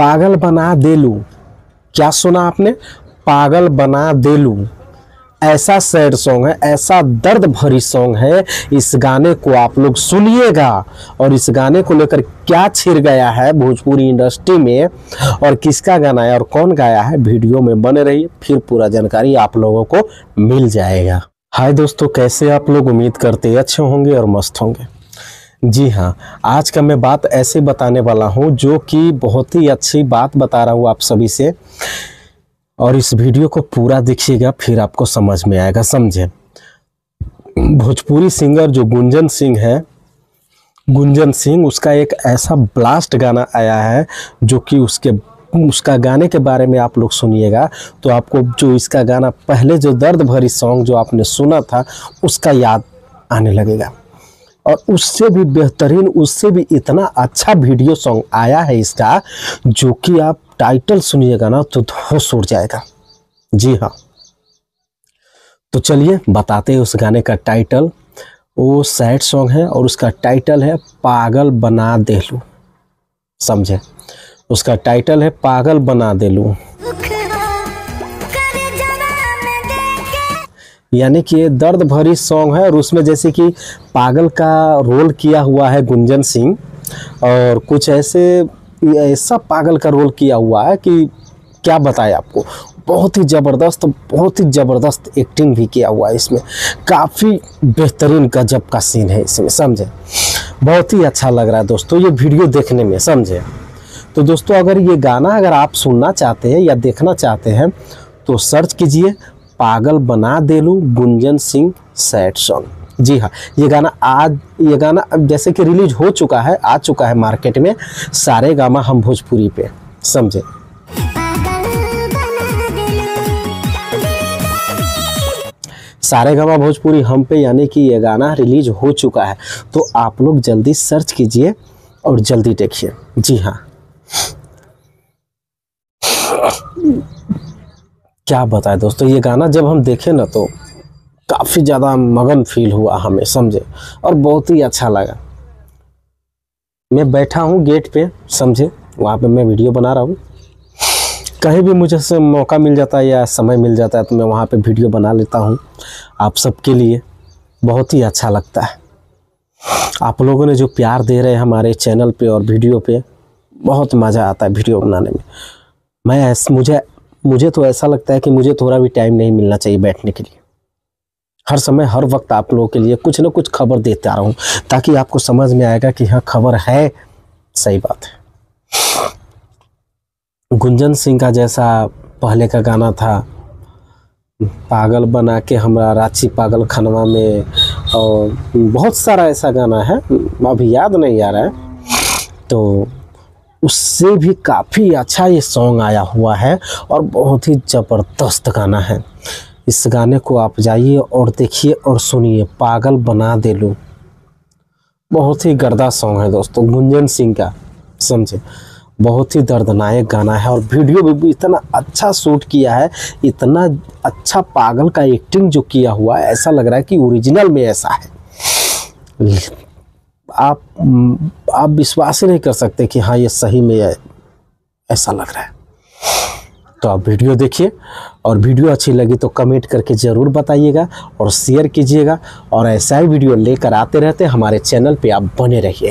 पागल बना देलू। क्या सुना आपने? पागल बना देलू। ऐसा सैड सॉन्ग है, ऐसा दर्द भरी सॉन्ग है। इस गाने को आप लोग सुनिएगा और इस गाने को लेकर क्या छिड़ गया है भोजपुरी इंडस्ट्री में और किसका गाना है और कौन गाया है, वीडियो में बने रहिए, फिर पूरा जानकारी आप लोगों को मिल जाएगा। हाय दोस्तों, कैसे आप लोग? उम्मीद करते अच्छे होंगे और मस्त होंगे। जी हाँ, आज का मैं बात ऐसे बताने वाला हूँ जो कि बहुत ही अच्छी बात बता रहा हूँ आप सभी से, और इस वीडियो को पूरा देखिएगा फिर आपको समझ में आएगा। समझे? भोजपुरी सिंगर जो गुंजन सिंह है, गुंजन सिंह, उसका एक ऐसा ब्लास्ट गाना आया है जो कि उसका गाने के बारे में आप लोग सुनिएगा तो आपको जो इसका गाना पहले जो दर्द भरी सॉन्ग जो आपने सुना था उसका याद आने लगेगा, और उससे भी बेहतरीन, उससे भी इतना अच्छा वीडियो सॉन्ग आया है इसका जो कि आप टाइटल सुनिएगा ना तो होश उड़ जाएगा। जी हाँ, तो चलिए बताते हैं उस गाने का टाइटल। वो सैड सॉन्ग है और उसका टाइटल है पागल बना देलू। समझे? उसका टाइटल है पागल बना देलू, यानी कि ये दर्द भरी सॉन्ग है और उसमें जैसे कि पागल का रोल किया हुआ है गुंजन सिंह, और कुछ ऐसा पागल का रोल किया हुआ है कि क्या बताएं आपको। बहुत ही ज़बरदस्त एक्टिंग भी किया हुआ है इसमें। काफ़ी बेहतरीन गजब का सीन है इसमें। समझे? बहुत ही अच्छा लग रहा है दोस्तों ये वीडियो देखने में। समझे? तो दोस्तों अगर ये गाना अगर आप सुनना चाहते हैं या देखना चाहते हैं तो सर्च कीजिए पागल बना देलू गुंजन सिंह सैड सॉन्ग। जी हाँ, ये गाना जैसे कि रिलीज हो चुका है, आ चुका है मार्केट में सारेगामा हम भोजपुरी पे। समझे? सारेगामा भोजपुरी हम पे, यानी कि ये गाना रिलीज हो चुका है, तो आप लोग जल्दी सर्च कीजिए और जल्दी देखिए। जी हाँ, क्या बताएं दोस्तों, ये गाना जब हम देखे ना तो काफ़ी ज़्यादा मगन फील हुआ हमें। समझे? और बहुत ही अच्छा लगा। मैं बैठा हूँ गेट पे, समझे, वहाँ पे मैं वीडियो बना रहा हूँ। कहीं भी मुझे से मौका मिल जाता है या समय मिल जाता है तो मैं वहाँ पे वीडियो बना लेता हूँ आप सबके लिए। बहुत ही अच्छा लगता है। आप लोगों ने जो प्यार दे रहे हैं हमारे चैनल पे और वीडियो पे, बहुत मज़ा आता है वीडियो बनाने में। मुझे तो ऐसा लगता है कि मुझे थोड़ा भी टाइम नहीं मिलना चाहिए बैठने के लिए। हर समय हर वक्त आप लोगों के लिए कुछ न कुछ खबर देता रहूं ताकि आपको समझ में आएगा कि हाँ खबर है। सही बात है। गुंजन सिंह का जैसा पहले का गाना था पागल बना के हमरा रांची पागल खनवा में, और बहुत सारा ऐसा गाना है, अभी याद नहीं आ रहा है, तो उससे भी काफ़ी अच्छा ये सॉन्ग आया हुआ है और बहुत ही ज़बरदस्त गाना है। इस गाने को आप जाइए और देखिए और सुनिए, पागल बना देलू। बहुत ही गर्दा सॉन्ग है दोस्तों गुंजन सिंह का। समझे? बहुत ही दर्दनाक गाना है और वीडियो भी इतना अच्छा शूट किया है, इतना अच्छा पागल का एक्टिंग जो किया हुआ है, ऐसा लग रहा है कि ओरिजिनल में ऐसा है। आप विश्वास ही नहीं कर सकते कि हाँ ये सही में ऐसा लग रहा है। तो आप वीडियो देखिए और वीडियो अच्छी लगी तो कमेंट करके ज़रूर बताइएगा और शेयर कीजिएगा, और ऐसा ही वीडियो लेकर आते रहते हैं हमारे चैनल पे। आप बने रहिएगा।